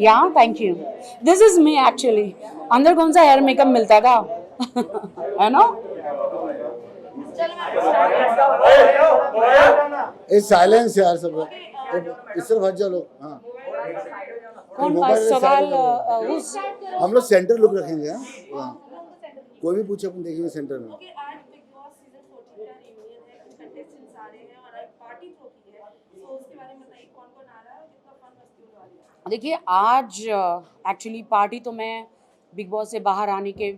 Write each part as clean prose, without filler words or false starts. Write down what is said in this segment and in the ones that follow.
या thank you. This is me actually. अंदर कौन सा हेयर मेकअप मिलता था है ना. ए साइलेंस यार सब. इस तरफ हट जाओ लोग. हाँ, कौन मोबाइल में सवाल साइड करो. उस हम लोग सेंटर लुक रखेंगे. हाँ, कोई भी पूछे अपन देखेंगे सेंटर में. आज बिग बॉस सीजन 14 का रियूनियन है, कुछ कंटेस्टेंट्स आ रहे हैं और एक पार्टी थ्रो की है, तो उसके बारे में बताइए कौन कौन आ रहा है और कितना फन मस्ती होने वाली है. देखिए आज एक्चुअली पार्टी तो मैं बिग बॉस से बाहर आने के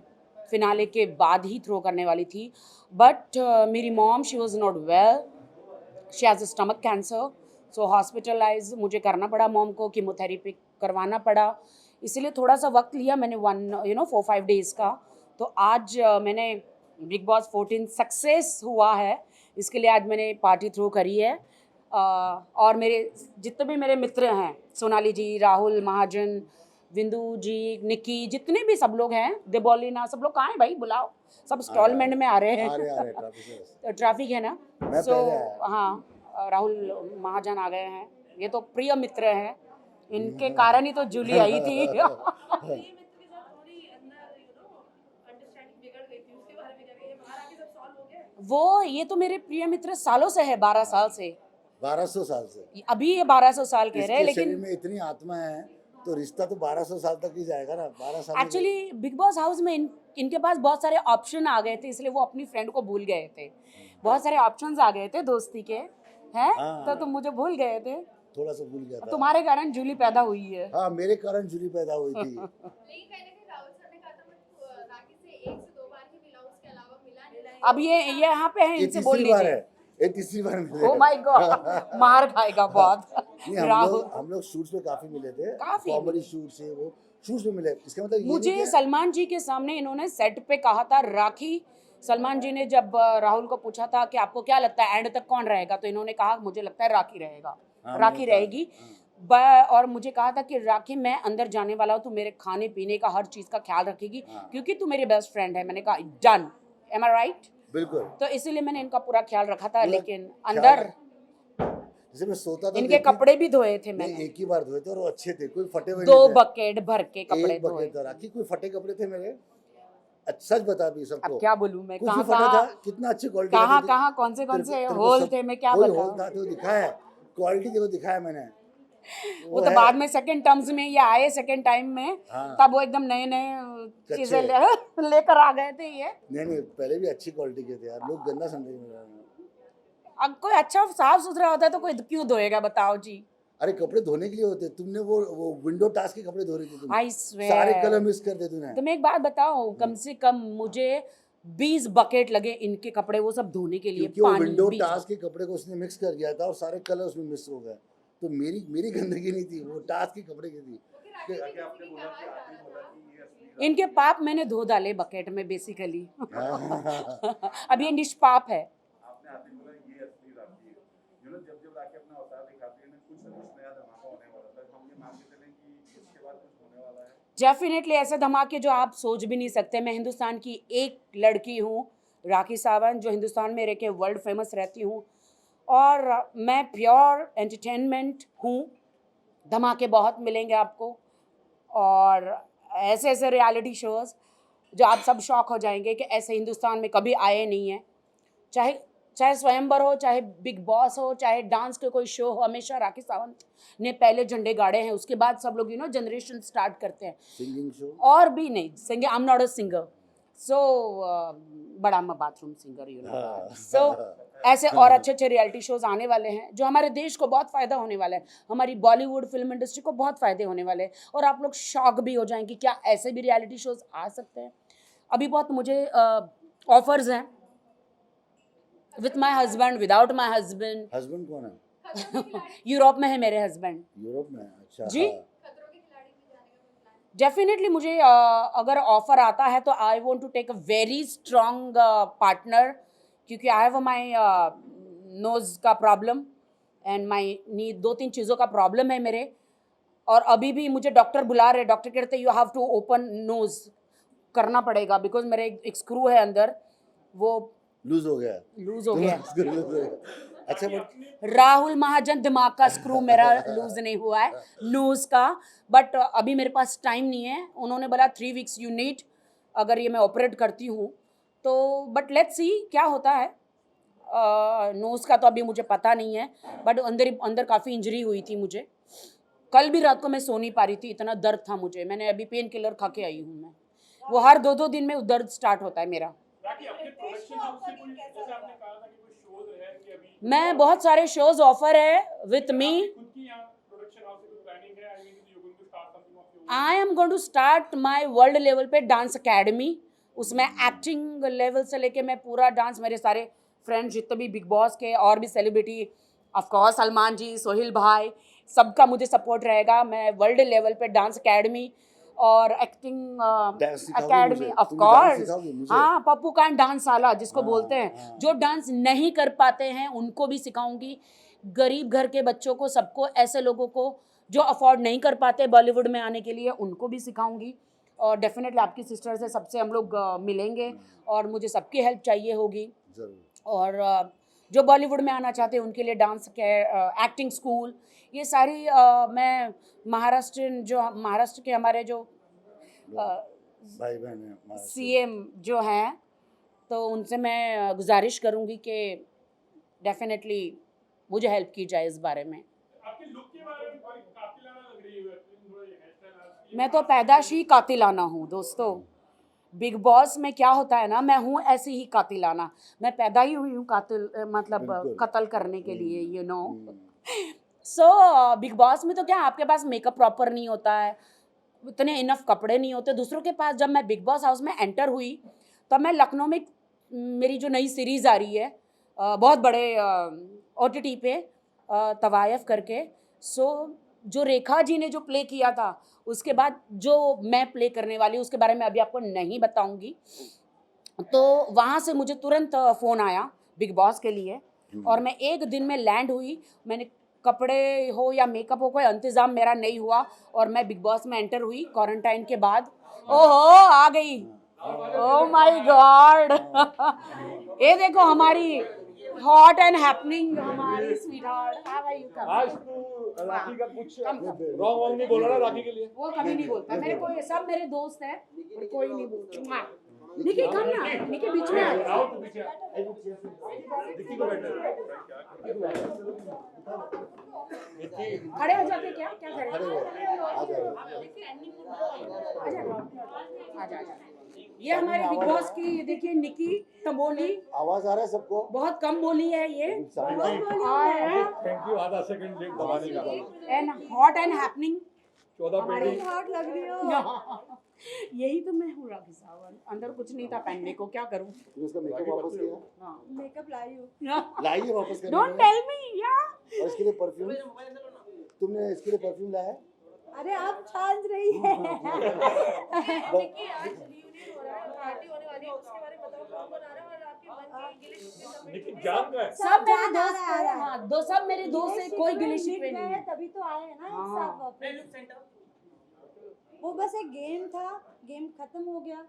फिनाले के बाद ही थ्रो करने वाली थी. बट मेरी mom she was not well. She has stomach cancer. So hospitalize मुझे करना पड़ा. मॉम को कीमोथेरेपी करवाना पड़ा. इसलिए थोड़ा सा वक्त लिया मैंने 4-5 डेज़ का. तो आज मैंने बिग बॉस 14 सक्सेस हुआ है. इसके लिए आज मैंने पार्टी थ्रो करी है. और मेरे जितने भी मेरे मित्र हैं, सोनाली जी, राहुल महाजन, विंदु जी, निक्की, जितने भी सब लोग हैं, देबोलिना, सब लोग कहाँ हैं भाई, बुलाओ. सब इंस्टॉलमेंट में आ रहे हैं. आ रहे ट्रैफिक ट्रैफिक है ना. मैं सो पहले आया. हाँ, राहुल महाजन आ गए हैं. ये तो प्रिय मित्र हैं. इनके कारण ही तो जूली आई थी. ये मित्र के साथ थोड़ी अंदर अंडरस्टैंडिंग बिगड़ गई थी, उसके बारे में क्या कहिए, बाहर आके सब सॉल्व हो गया. वो ये तो मेरे प्रिय मित्र सालों से है, 12 साल से. 1200 साल से. अभी ये 1200 साल कह रहे हैं, इसके शरीर लेकिन में इतनी आत्मा है तो रिश्ता तो 1200 साल तक ही जाएगा ना. 12 साल एक्चुअली बिग बॉस हाउस में इनके पास बहुत सारे ऑप्शन आ गए थे, इसलिए वो अपनी फ्रेंड को भूल गए थे. बहुत सारे ऑप्शंस आ गए थे दोस्ती के हैं. हाँ. तो तुम मुझे भूल गए थे. थोड़ा सा भूल गया था. तुम्हारे कारण जूली पैदा हुई है. हाँ, मेरे कारण जूली पैदा हुई थी. लेकिन कहीं ना कहीं राहुल सर ने कहा था मैं राखी से 1 से 2 बार ही मिला, उसके अलावा मिला नहीं. अब ये यहाँ पे है, ये इनसे बोल तीसरी बार लीजिए. है. ये तीसरी बार मिले. ओ माय गॉड, मार खाएगा बहुत. नहीं, राहुल हम लोग शूट्स में काफी मिले थे. काफी कॉमेडी शूट से वो शूट्स में मिले. इसका मतलब ये नहीं मुझे कि- सलमान जी के सामने इन्होंने सेट पे कहा था राखी. सलमान जी ने जब राहुल को पूछा था कि आपको क्या लगता है एंड तक कौन रहेगा, तो इन्होंने कहा मुझे लगता है राखी रहेगा. हाँ, राखी मैंने कहा. रहेगी. और मुझे कहा था कि राखी मैं अंदर जाने वाला हूँ, तू मेरे खाने पीने का हर चीज़ का ख्याल रखेगी, हाँ. क्योंकि तू मेरी बेस्ट फ्रेंड है. मैंने कहा डन. एम आई राइट. बिल्कुल. तो इसीलिए मैंने इनका पूरा ख्याल रखा था. पूरा लेकिन ख्याल अंदर जैसे मैं सोता था इनके कपड़े भी धोए थे नहीं, मैंने. एक ही बार धोए थे और वो अच्छे थे. कोई फटे हुए 2 नहीं थे. बकेट भर के कपड़े एक धोए. बकेट था. राखी कोई फटे कपड़े थे मेरे. अच्छा, सच बता भी सबको. अब क्या बोलूं मैं, कुछ कहाँ भी फटा था. कहाँ कितना अच्छी क्वालिटी कहाँ कहाँ कौन से होल थे, मैं क्या होल बताऊं. था तो दिखाया. क्वालिटी देखो दिखाया मैंने. वो तो है. बाद में सेकंड टर्म्स में ये आए, सेकंड टाइम में. हाँ. तब वो एकदम नए नए चीजें लेकर आ गए थे ये. नहीं, पहले भी अच्छी क्वालिटी के थे यार. लोग गंदा समझे मेरा. अब कोई अच्छा साफ सुथरा होता है तो कोई क्यों धोएगा, बताओ जी. अरे कपड़े धोने के लिए होते. तुमने वो विंडो टास्क के कपड़े धो रही थी तुम. आई सारे कलर स्वेयर. मिक्स कर दे तूने. तुम एक बात बताओ, कम से कम मुझे 20 बकेट लगे इनके कपड़े वो सब धोने के लिए. क्योंकि वो पानी विंडो 20. टास्क के कपड़े को उसने मिक्स कर दिया था और सारे कलर उसमें मिक्स हो गए. तो मेरी गंदगी नहीं थी, वो टास्क के कपड़े की थी. इनके पाप मैंने धो डाले बकेट में बेसिकली. अब ये निष्पाप है. आपने आते बोला ये असली राखी है. जब राखी अपना अवतार दिखाती है ना, कुछ ना कुछ नया धमाका होने वाला था. हम ये मान के चलें कि इसके बाद कुछ होने वाला है. डेफिनेटली ऐसे धमाके जो आप सोच भी नहीं सकते. मैं हिंदुस्तान की एक लड़की हूँ, राखी सावंत, जो हिंदुस्तान में रह के वर्ल्ड फेमस रहती हूँ. और मैं प्योर एंटरटेनमेंट हूँ. धमाके बहुत मिलेंगे आपको. और ऐसे ऐसे रियलिटी शोज़ जो आप सब शॉक हो जाएंगे कि ऐसे हिंदुस्तान में कभी आए नहीं हैं. चाहे स्वयंवर हो, चाहे बिग बॉस हो, चाहे डांस के कोई शो हो, हमेशा राखी सावंत ने पहले झंडे गाड़े हैं. उसके बाद सब लोग जनरेशन स्टार्ट करते हैं. Singing show. और भी नहीं singer. I am not a singer. So but I am a bathroom singer. So ऐसे और अच्छे अच्छे रियलिटी शोज आने वाले हैं जो हमारे देश को बहुत फ़ायदा होने वाला है. हमारी बॉलीवुड फिल्म इंडस्ट्री को बहुत फ़ायदे होने वाले हैं. और आप लोग शॉक भी हो जाएंगे, क्या ऐसे भी रियलिटी शोज आ सकते हैं. अभी बहुत मुझे ऑफर्स हैं, with my husband, without my husband. Husband कौन है? यूरोप में है मेरे हस्बैंड यूरोप में. अच्छा. जी. हाँ. डेफिनेटली मुझे अगर ऑफर आता है तो I want to take a very strong partner, क्योंकि आई हैव माई नोज़ का प्रॉब्लम एंड माई नी 2-3 चीज़ों का प्रॉब्लम है मेरे. और अभी भी मुझे डॉक्टर बुला रहे. डॉक्टर कहते हैं you have to open nose करना पड़ेगा, बिकॉज मेरे एक स्क्रू है अंदर, वो लूज हो गया. लूज हो गया. अच्छा बट राहुल महाजन दिमाग का स्क्रू मेरा लूज नहीं हुआ है नोज का, बट अभी मेरे पास टाइम नहीं है। उन्होंने बोला 3 वीक्स यू नीड, अगर ये मैं ऑपरेट करती हूँ तो, बट लेट्स सी क्या होता है। नोज का तो अभी मुझे पता नहीं है, बट अंदर अंदर काफ़ी इंजरी हुई थी मुझे। कल भी रात को मैं सो नहीं पा रही थी, इतना दर्द था मुझे। मैंने अभी पेन किलर खा के आई हूँ मैं, वो हर 2-2 दिन में दर्द स्टार्ट होता है मेरा। बाकी अपने प्रोडक्शन हाउस से कोई, जैसे आपने कहा था कि कोई शोज है कि अभी मैं बहुत सारे शोज ऑफर है विथ मी। खुद की यहाँ प्रोडक्शन हाउस से कोई प्लानिंग है? I mean you going to start something of your? I am going to start my world level पे डांस अकेडमी। उसमें एक्टिंग लेवल से लेके मैं पूरा डांस, मेरे सारे फ्रेंड्स जितने भी बिग बॉस के और भी सेलिब्रिटी, ऑफकोर्स सलमान जी, सोहेल भाई, सबका मुझे सपोर्ट रहेगा। मैं वर्ल्ड लेवल पे डांस अकेडमी और एक्टिंग Dance सिखाओगी अकेडमी, मुझे? ऑफ तुम dance कोर्स। सिखाओगी मुझे? हाँ, पप्पू कांड डांस साला जिसको हाँ, बोलते हैं, हाँ। जो डांस नहीं कर पाते हैं उनको भी सिखाऊंगी। गरीब घर के बच्चों को, सबको, ऐसे लोगों को जो अफोर्ड नहीं कर पाते बॉलीवुड में आने के लिए, उनको भी सिखाऊंगी। और डेफिनेटली आपकी सिस्टर से, सबसे हम लोग मिलेंगे और मुझे सबकी हेल्प चाहिए होगी। जरूर। और जो बॉलीवुड में आना चाहते हैं उनके लिए डांस के एक्टिंग स्कूल, ये सारी मैं महाराष्ट्र के हमारे जो भाई बहन है हमारा। सीएम जो हैं, तो उनसे मैं गुजारिश करूंगी कि डेफिनेटली मुझे हेल्प की जाए इस बारे में। आपके लुक के बारे में बड़ी कातिलाना लग रही है, थोड़ा ये हेयर स्टाइल आपकी। मैं तो पैदाश ही कातिलाना हूँ दोस्तों। बिग बॉस में क्या होता है ना, मैं हूँ ऐसी ही कातिलाना। मैं पैदा ही हुई हूँ कातिल, मतलब बिल्कुल। कत्ल करने के लिए, you know. Hmm, so big boss में तो क्या, आपके पास मेकअप प्रॉपर नहीं होता है, इतने इनफ कपड़े नहीं होते दूसरों के पास। जब मैं बिग बॉस हाउस में एंटर हुई तब मैं लखनऊ में, मेरी जो नई सीरीज़ आ रही है बहुत बड़े OTT पे, तवायफ करके, सो जो रेखा जी ने जो प्ले किया था, उसके बाद जो मैं प्ले करने वाली हूँ उसके बारे में अभी आपको नहीं बताऊंगी। तो वहाँ से मुझे तुरंत फ़ोन आया बिग बॉस के लिए, और मैं एक दिन में लैंड हुई। मैंने कपड़े हो या मेकअप हो, कोई इंतज़ाम मेरा नहीं हुआ, और मैं बिग बॉस में एंटर हुई क्वारंटाइन के बाद। ओहो, आ गई, ओह माय गॉड। ये देखो हमारी हॉट एंड हैपनिंग, हमारी स्वीटहार्ट, हाउ आर यू? आज तू राखी का कुछ रॉन्ग नहीं बोला ना राखी के लिए? वो कभी नहीं बोलता मेरे को, ये सब मेरे दोस्त हैं और कोई नहीं बोलता। निकी कम ना, निकी बीच में आ। आओ तो पीछे दिक्की को बैठे खड़े हो जाते, क्या क्या करें? खड़े हो, आ जाओ। आजा आजा। ये हमारे बिग बॉस की, देखिए निकी तंबोली, आवाज आ रहा है सबको? बहुत कम बोली है ये, थैंक यू। आधा सेकंड लेट दबाने का। एंड हॉट एंड हैपनिंग 14 पेटी हॉट लग रही हो। यही तो मैं हूँ राखी सावंत। अंदर कुछ नहीं था पहनने को, क्या करूँ? तुमने इसका मेकअप वापस किया? हाँ, मेकअप लाई हूँ। लाइए वापस करने डोंट के लिए। टेल मी यार। और इसके लिए परफ्यूम, तुमने इसके लिए परफ्यूम लाया है? अरे आप छान रही है। देखिए आज रियूनियन हो रहा है, पार्टी होने वाली है, उसके बारे में बताओ कौन कौन आ रहा है और आपके मन के गिले शिकवे सब लेकिन जान का है। सब मेरे जान आ दोस्त रहा है। हैं, हाँ, दो सब मेरे दोस्त हैं, कोई गिले शिकवे नहीं है। तभी तो आए हैं ना एक हाँ। साथ वापस। वो बस एक गेम था, गेम खत्म हो गया।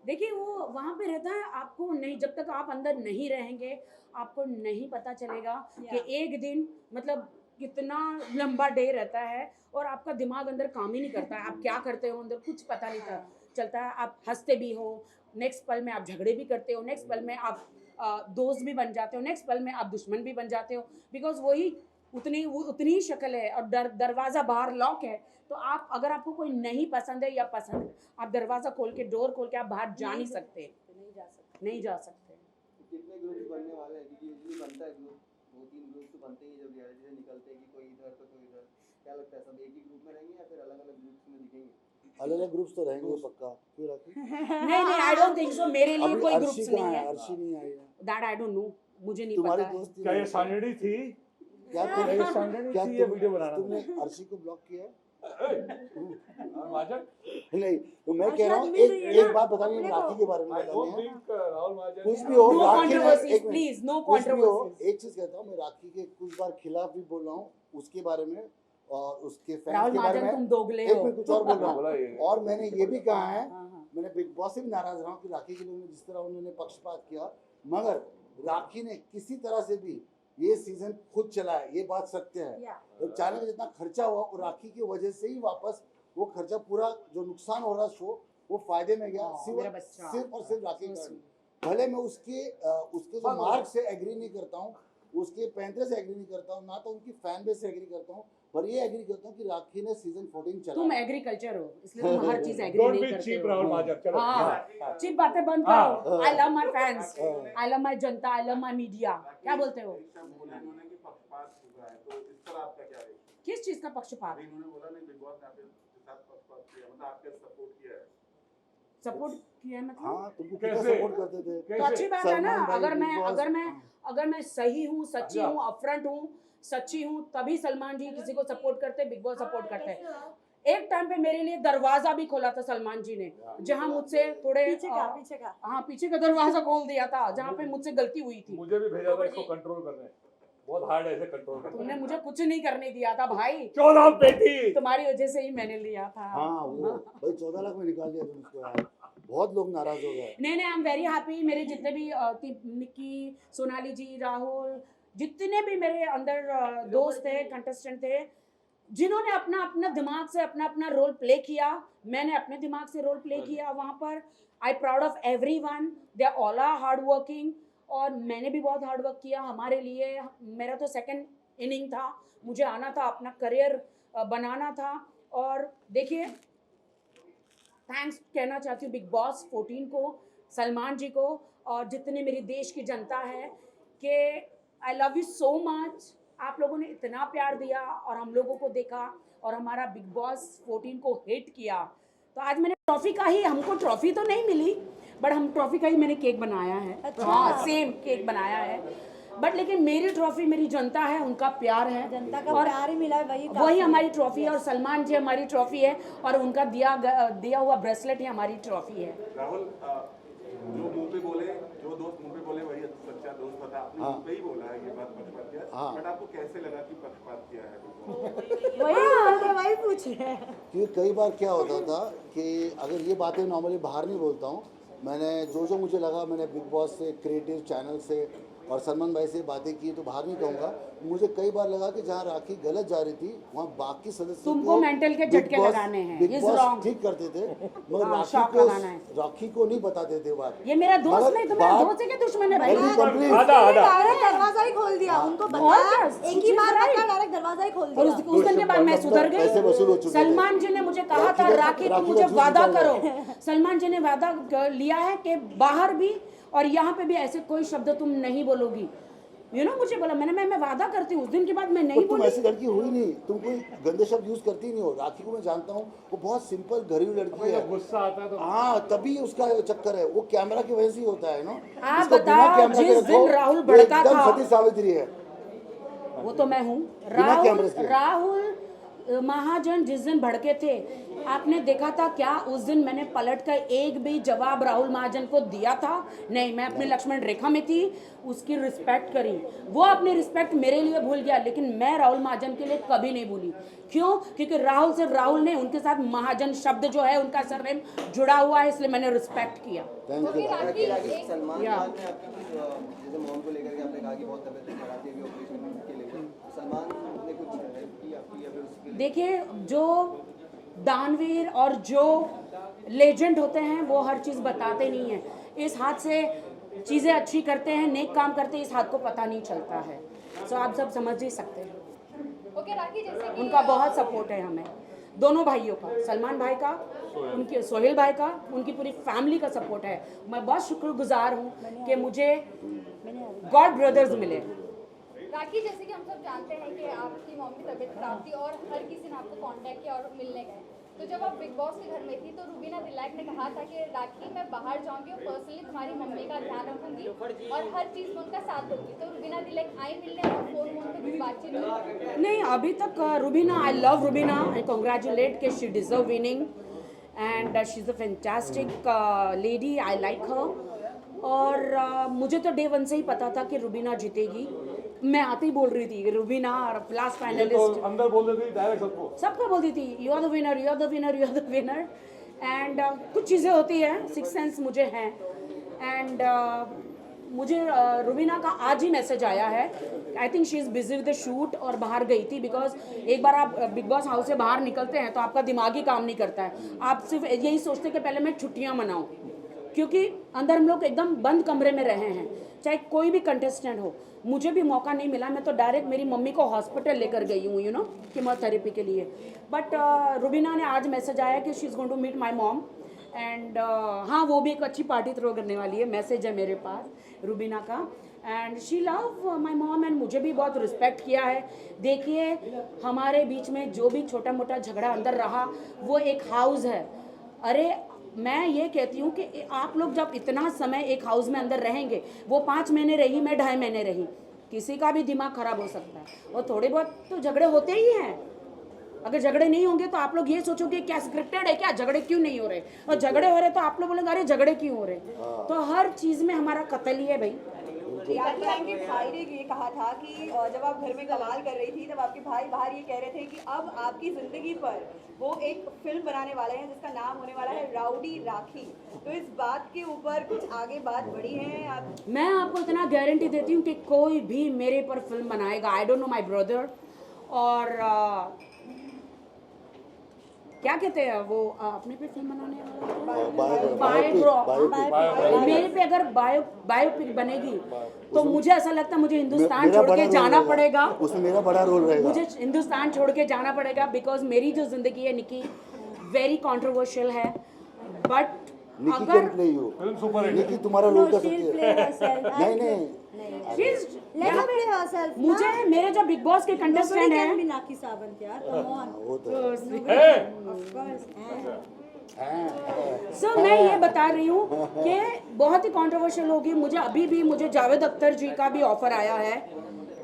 देखिए वो वहाँ पे रहता है, आपको नहीं, जब तक आप अंदर नहीं रहेंगे आपको नहीं पता चलेगा कि एक दिन मतलब कितना लंबा डे रहता है, और आपका दिमाग अंदर काम ही नहीं करता है। आप क्या करते हो अंदर कुछ पता नहीं चलता है। आप हंसते भी हो, नेक्स्ट पल में आप झगड़े भी करते हो, नेक्स्ट पल में आप दोस्त भी बन जाते हो, नेक्स्ट पल में आप दुश्मन भी बन जाते हो, बिकॉज वही उतनी ही शक्ल है। और दरवाज़ा बाहर लॉक है, तो आप, अगर आपको कोई नहीं पसंद है या पसंद है, आप दरवाज़ा खोल के, डोर खोल के आप बाहर जा नहीं सकते, नहीं जा सकते। कितने ग्रुप्स बनने वाले हैं? क्योंकि यूजुअली बनता है ग्रुप, 2-3 ग्रुप्स तो बनते ही हैं जब रियलिटी से निकलते हैं कि कोई इधर तो कोई इधर। क्या लगता है सब एक ही ग्रुप में रहेंगे या फिर अलग-अलग ग्रुप्स में दिखेंगे? अलग-अलग ग्रुप्स तो रहेंगे पक्का। क्यों राखी? नहीं, आई डोंट थिंक सो। मेरे लिए अभी कोई अर्शी ग्रुप्स कहाँ नहीं है? है, अर्शी नहीं आई है। दैट आई डोंट नो, मुझे नहीं तुम्हारी पता है। दोस्त थी? क्या ये सैटरडे थी? क्या क्या ये सैटरडे क्या थी ये वीडियो बनाना? तुमने अर्शी को ब्लॉक किया है? महाजन, नहीं, तो मैं कह रहा हूँ मिल रही है एक ना बात बतानी है, अपने को। राखी के बारे में आई डोंट बतानी है। थिंक राहुल महाजन कुछ भी हो, नो राखी में कंट्रोवर्सीज एक मिनट, प्लीज, नो कुछ भी हो, कंट्रोवर्सीज। एक चीज कहता हूँ, मैं राखी के कुछ बार खिलाफ भी बोल रहा हूँ उसके बारे में, और उसके फैंस राहुल के बारे महाजन तुम में। दोगले एक हो। मिनट, कुछ और बोल रहा बोला हूँ। ये। और मैंने ये भी कहा है, हाँ, हाँ। मैंने बिग बॉस से भी नाराज रहा हूँ कि राखी के लिए जिस तरह उन्होंने पक्षपात किया, मगर राखी ने किसी तरह से भी ये सीजन खुद चलाया, ये बात सत्य है। तो चाइना का जितना खर्चा हुआ वो राखी की वजह से ही वापस वो खर्चा पूरा जो नुकसान हो रहा शो वो फायदे में गया, मेरा बच्चा। सिर्फ और सिर्फ राखी के कारण। भले मैं उसके जो मार्क से एग्री नहीं करता हूँ, उसके पैंतरे से एग्री नहीं करता हूँ, ना तो उनकी फैन बेस से एग्री करता हूँ, पर ये एग्री करता हूँ कि राखी ने सीजन 14 चला। तुम एग्रीकल्चर हो इसलिए तुम हर चीज एग्री डोंट नहीं बी करते चीप हो। राहुल महाजन, चलो हाँ चीप बातें बंद करो। I love my fans, I love my Janata, I love my media. क्या बोलते हो? बोला इन्होंने कि पक्षपात हुआ है, तो इस पर आपका क्या रिएक्शन? किस चीज का पक्षपात? अभी इन्होंने बोला नहीं बिग बॉस ने आपके साथ पक्षपात किया, मतलब आपके सपोर्ट किया है। सपोर्ट किया है मतलब? हाँ, तुमको कितना कैसे? सपोर्ट करते थे। तो अच्छी बात है ना। सलमान भाई, अगर मैं Big Boss, अगर मैं हाँ। अगर मैं सही हूँ, सच्ची अच्छा। हूँ, अपफ्रंट हूँ, सच्ची हूँ, तभी सलमान जी किसी को सपोर्ट करते, बिग बॉस सपोर्ट करते हैं। एक टाइम पे मेरे लिए दरवाजा भी खोला था सलमान जी ने, जहाँ मुझसे थोड़े पीछे का हाँ पीछे का दरवाजा खोल दिया था, जहाँ पे मुझसे गलती हुई थी। मुझे भी भेजा था इसको कंट्रोल करने, बहुत हार्ड है इसे कंट्रोल करना। तुमने मुझे कुछ नहीं करने दिया था भाई, 14 पेटी तुम्हारी वजह से ही मैंने लिया था। हाँ वो भाई 14 लाख में निकाल दिया तुम उसको यार, बहुत लोग नाराज हो गए। नहीं नहीं, आई एम वेरी हैप्पी। मेरे जितने भी निक्की, सोनाली जी, राहुल, जितने भी मेरे अंदर दोस्त थे, कंटेस्टेंट थे, जिन्होंने अपना अपना दिमाग से अपना अपना रोल प्ले किया, मैंने अपने दिमाग से रोल प्ले किया वहाँ पर। I proud of everyone, they all are hard working. और मैंने भी बहुत हार्ड वर्क किया हमारे लिए। मेरा तो सेकंड इनिंग था, मुझे आना था, अपना करियर बनाना था। और देखिए, थैंक्स कहना चाहती हूँ बिग बॉस 14 को, सलमान जी को, और जितने मेरी देश की जनता है कि I love you so much. आप लोगों ने इतना प्यार दिया और हम लोगों को देखा और हमारा बिग बॉस 14 को हिट किया। तो आज मैंने ट्रॉफी का ही, हमको ट्रॉफी तो नहीं मिली बट हम ट्रॉफी का ही मैंने केक बनाया है। अच्छा। हाँ सेम केक बनाया है, बट लेकिन मेरी ट्रॉफी मेरी जनता है, उनका प्यार है, जनता का और प्यार ही मिला है, वही वही हमारी ट्रॉफी है। और सलमान जी हमारी ट्रॉफी है और उनका दिया हुआ ब्रेसलेट ही हमारी ट्रॉफी है। राहुल, जो मुंह पे बोले, जो दोस्त मुंह पे बोले वही सच्चा दोस्त था। आपने हाँ। मुंह पे ही बोला है ये बात, पक्षपात किया, हाँ। बट आपको कैसे लगा कि पक्षपात किया है? वही पूछ रहे हैं। क्योंकि कई बार क्या होता था कि अगर ये बातें नॉर्मली बाहर नहीं बोलता हूँ, मैंने जो मुझे लगा, मैंने बिग बॉस से, क्रिएटिव चैनल से और सलमान भाई से बातें की, तो बाहर नहीं कहूँगा। मुझे कई बार लगा कि जहाँ राखी गलत जा रही थी वहाँ बाकी सदस्य तुमको मेंटल के झटके लगाने हैं, बिग He's बॉस wrong। ठीक करते थे, मगर हाँ, shock लगाना है। राखी को नहीं बताते थे बात। ये मेरा दोस्त मगर नहीं, तुम्हारा बात- दोस्त है कि दुश्मन है भाई? Let me complete। आधा आधा डायरेक्ट दरवाजा ही खोल दिया, उनको और बताया, क्या? एक ही बार पकड़ा, डायरेक्ट दरवाजा ही खोल और दिया। उस दिन के बाद मैं सुधर पैसे वसूल हो गई। चुके थे। सलमान जी ने मुझे कहा था राखी तुम राखी मुझे का जूस वादा निकाल करो। सलमान जी ने वादा लिया है कि बाहर भी और यहाँ पे भी ऐसे कोई शब्द तुम नहीं बोलोगी। मुझे बोला, मैं वादा करती हूँ। उस दिन के बाद मैं नहीं तुम बोली। ऐसी लड़की हुई नहीं, तुम कोई गंदे शब्द यूज करती नहीं हो। राखी को मैं जानता हूँ, वो बहुत सिंपल घरेलू लड़की है। जब गुस्सा आता है तो हाँ, तभी उसका चक्कर है, वो कैमरा की वजह से ही होता है ना। आप उसको बिना बताओ, कैमरा के जिस रखो, दिन राहुल वो भड़का एकदम था- सती सावित्री है। वो तो मैं हूँ। बिना कैमरे के। राहुल महाजन जिस दिन भड़के थे, आपने देखा था क्या उस दिन मैंने पलट कर एक भी जवाब राहुल महाजन को दिया था? नहीं, मैं अपनी लक्ष्मण रेखा में थी, उसकी रिस्पेक्ट करी। वो अपनी रिस्पेक्ट मेरे लिए भूल गया, लेकिन मैं राहुल महाजन के लिए कभी नहीं भूली। क्यों? क्योंकि राहुल से राहुल ने, उनके साथ महाजन शब्द जो है उनका सरनेम जुड़ा हुआ है, इसलिए मैंने रिस्पेक्ट किया। Thank you. सलमान या। खान ने आपकी जैसे मॉम को लेकर के आपने कहा कि बहुत तबीयत खराब थी अभी ऑपरेशन के लेकर, सलमान ने कुछ हेल्प की आपकी या फिर उसके लिए? देखिए, जो दानवीर और जो लेजेंड होते हैं वो हर चीज़ बताते नहीं हैं। इस हाथ से चीज़ें अच्छी करते हैं, नेक काम करते हैं, इस हाथ को पता नहीं चलता है। सो आप सब समझ ही सकते हैं। ओके राखी, जैसे कि उनका बहुत सपोर्ट है हमें, दोनों भाइयों का, सलमान भाई का, उनके सोहेल भाई का, उनकी पूरी फैमिली का सपोर्ट है। मैं बहुत शुक्रगुजार हूँ कि मुझे गॉड ब्रदर्स मिले। राखी, जैसे कि हम सब जानते हैं कि आपकी मॉम की तबीयत खराब थी और हर किसी ने आपको कांटेक्ट किया और मिलने गए। तो जब आप बिग बॉस के घर में थी तो रुबीना दिलैक ने कहा था कि राखी, मैं बाहर जाऊंगी और पर्सनली तुम्हारी मम्मी का ध्यान रखूंगी और हर चीज़ में उनका साथ दूंगी। तो रुबीना दिलैक आई मिलने और फोन पे कुछ बातचीत हुई? नहीं, अभी तक Rubina, I love Rubina, I congratulate कि she deserve winning and she is a fantastic lady, I like her. और मुझे तो डे वन से ही पता था कि रुबीना जीतेगी। मैं आते ही बोल रही थी रुबीना लास्ट तो फाइनलिस्ट, अंदर बोल देती डायरेक्ट सबको बोलती थी you are the winner, you are the winner, you are the winner. And कुछ चीज़ें होती है, सिक्स सेंस मुझे हैं। एंड मुझे रुबीना का आज ही मैसेज आया है। I think she is busy with the shoot और बाहर गई थी, बिकॉज एक बार आप बिग बॉस हाउस से बाहर निकलते हैं तो आपका दिमाग ही काम नहीं करता है। आप सिर्फ यही सोचते कि पहले मैं छुट्टियां मनाऊं, क्योंकि अंदर हम लोग एकदम बंद कमरे में रहे हैं, चाहे कोई भी कंटेस्टेंट हो। मुझे भी मौका नहीं मिला, मैं तो डायरेक्ट मेरी मम्मी को हॉस्पिटल लेकर गई हूँ, कीमोथेरेपी के लिए। बट रुबीना ने आज मैसेज आया कि she is going to meet my mom and हाँ, वो भी एक अच्छी पार्टी थ्रो करने वाली है। मैसेज है मेरे पास रुबीना का, and she love my mom and मुझे भी बहुत रिस्पेक्ट किया है। देखिए, हमारे बीच में जो भी छोटा मोटा झगड़ा अंदर रहा, वो एक हाउस है। अरे मैं ये कहती हूँ कि आप लोग जब इतना समय एक हाउस में अंदर रहेंगे, वो 5 महीने रही, मैं 2.5 महीने रही, किसी का भी दिमाग खराब हो सकता है। और थोड़े बहुत तो झगड़े होते ही हैं। अगर झगड़े नहीं होंगे तो आप लोग ये सोचोगे क्या स्क्रिप्टेड है क्या, झगड़े क्यों नहीं हो रहे, और झगड़े हो रहे तो आप लोग बोलेंगे अरे झगड़े क्यों हो रहे। तो हर चीज़ में हमारा कत्ल ही है भाई। आपके भाई ने ये कहा था कि जब आप घर में कमाल कर रही थी तब आपके भाई बाहर ये कह रहे थे कि अब आपकी जिंदगी पर वो एक फिल्म बनाने वाले हैं जिसका नाम होने वाला है राउडी राखी। तो इस बात के ऊपर कुछ आगे बात बढ़ी है आप? मैं आपको इतना गारंटी देती हूँ कि कोई भी मेरे पर फिल्म बनाएगा। I don't know my brother, और क्या कहते हैं वो अपने पे फिल्म बनाने वाला बायो, मेरे पे अगर बायोपिक बनेगी तो मुझे ऐसा लगता है मुझे हिंदुस्तान छोड़ के जाना पड़ेगा। उसमें मेरा बड़ा रोल रहेगा। मुझे हिंदुस्तान छोड़ के जाना पड़ेगा, बिकॉज मेरी जो जिंदगी है निकी वेरी कंट्रोवर्शियल है। But Nikki can play you, Nikki तुम्हारा रोल कर सकती है। नहीं मुझे मेरे जो बिग बॉस के कंटेस्टेंट हैं, मीनाक्षी सावंत यार, कम ऑन। वो तो सो मैं ये बता रही हूँ कि बहुत ही कंट्रोवर्शियल होगी। मुझे जावेद अख्तर जी का भी ऑफर आया है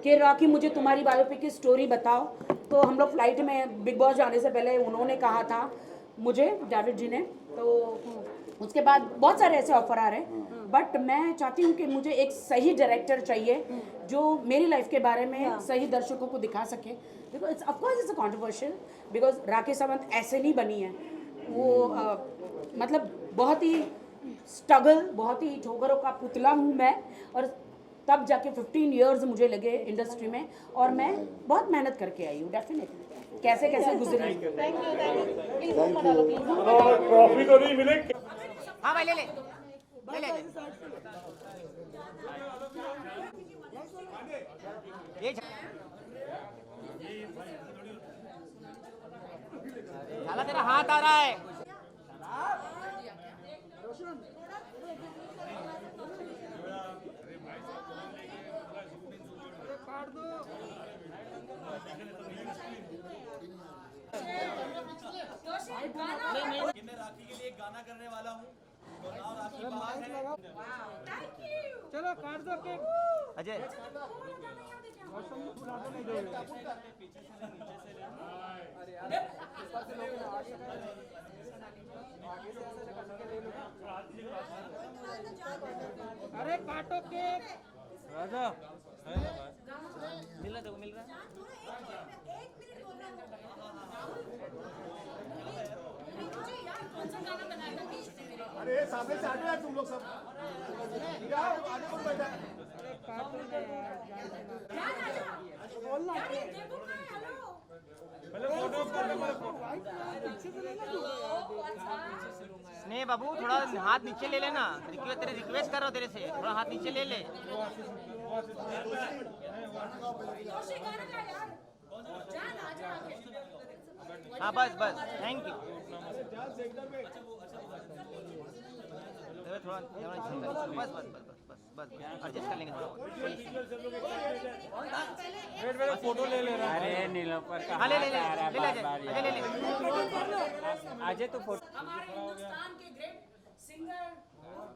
कि राखी मुझे तुम्हारी बायोपिक की स्टोरी बताओ। तो हम लोग फ्लाइट में बिग बॉस जाने से पहले उन्होंने कहा था मुझे, जावेद जी ने, तो उसके बाद बहुत सारे ऐसे ऑफर आ रहे हैं। बट मैं चाहती हूँ कि मुझे एक सही डायरेक्टर चाहिए जो मेरी लाइफ के बारे में सही दर्शकों को दिखा सके। Because of course it's a controversial, because Rakhi Sawant ऐसे नहीं बनी है। वो मतलब बहुत ही स्ट्रगल, बहुत ही ठोकरों का पुतला हूँ मैं, और तब जाके 15 इयर्स मुझे लगे इंडस्ट्री में, और मैं बहुत मेहनत करके आई हूँ। डेफिनेटली कैसे कैसे गुजरी। ट्रॉफी तो नहीं मिले। हाँ भाई ले ले ये झाला, तेरा हाथ आ रहा है। मैं राखी के लिए एक गाना करने वाला हूँ। राखी बाहर है। चलो काट दो केक। अजय अरे काटो केक। राजा मिल रहा अरे सामने से हटो यार तुम लोग सब। आगे कौन बैठा है? स्नेह बाबू थोड़ा हाथ नीचे ले लेना। तेरे रिक्वेस्ट कर रहा हूँ तेरे से, थोड़ा हाथ नीचे ले ले। हाँ बस बस, थैंक यू। थोड़ा बस बस बस बस बस एडजस्ट कर लेंगे थोड़ा। फोटो ले ले रहा है। अरे नीलोफर का, हाँ ले ले ले ले ले अजय तो फोटो। हमारे हिंदुस्तान के ग्रेट सिंगर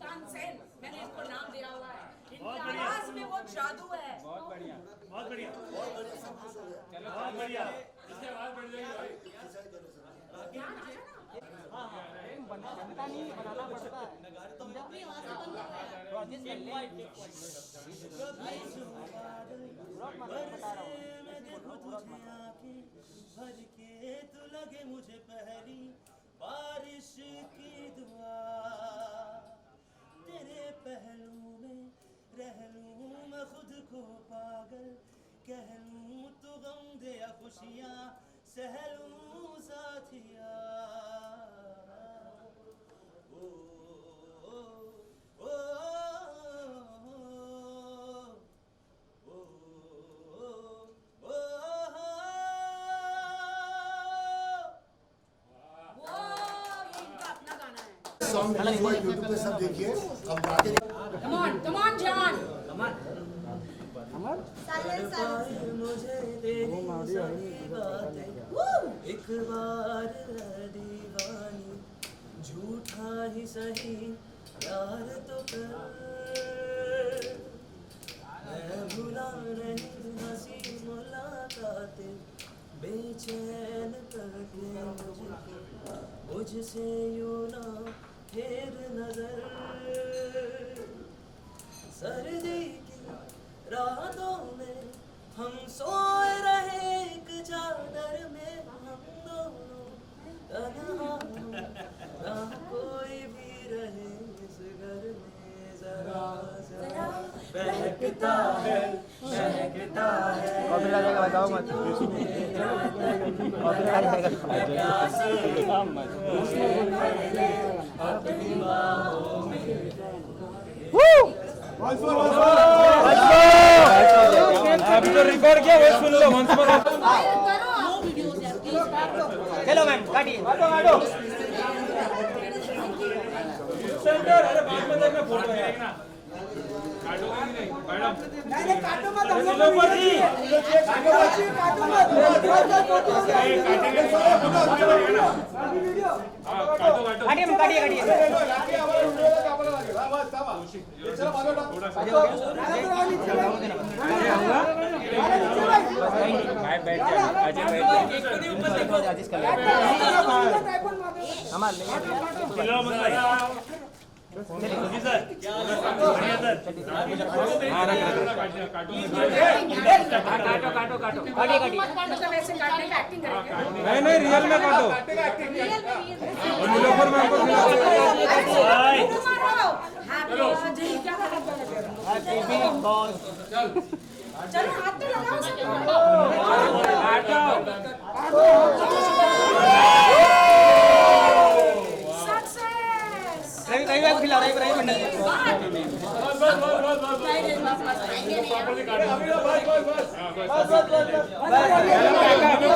तानसेन, मैंने इसको नाम दिया हुआ है। इनकी आवाज में वो जादू है। बहुत बढ़िया, बहुत बढ़िया, चलो बहुत बढ़िया। इससे आवाज बढ़ जाएगी भाई। बनता नहीं, बनाना पड़ता है। भर के तू लगे मुझे पहली बारिश की दुआ, तेरे पहलू में रह लूं मैं खुद को पागल, कह लूं तो गम दे या खुशियाँ सह लूं साथिया। ओ ओ ओ सॉन्ग रिलीज हुआ यूट्यूब पे, सब देखिए। अब आगे come on जान। मुझे तेरी सारी बातें एक बार दीवानी, झूठा ही सही प्यार तो कर, मैं भुला नहीं हंसी मुलाकातें बेचैन करके मुझसे यूं ना फेर नजर। सर्दी की रातों में हम सोए रहे एक चादर में, हम दोनों तन्हा ना कोई भी रहे इस घर में, जरा जरा बहकता है बहकता है। बताओ मत अपनी बाहों में अभी तो रिकॉर्ड किया, वो सुन लो वंस मोर। चलो मैम काटिए। सेंटर, अरे बाद में देखना फोटो है ना। काटोगे कि नहीं मैडम? नहीं काटो मत, हम लोग जी काटो मत, काटेंगे वीडियो। हां काटो काटिए चलो भाई बैठ जा, अजय बैठ जा, एडजस्ट कर ले। हमार नहीं चलो मत भाई जी सर, बढ़िया सर। हां रख काटो मतलब ऐसे काटने का एक्टिंग करेंगे? नहीं रियल में काटो। और नीलोफर मैम को हैप्पी बिग बॉस। चलो हाथ तो लगाओ। रवि खिला रवि मंडल।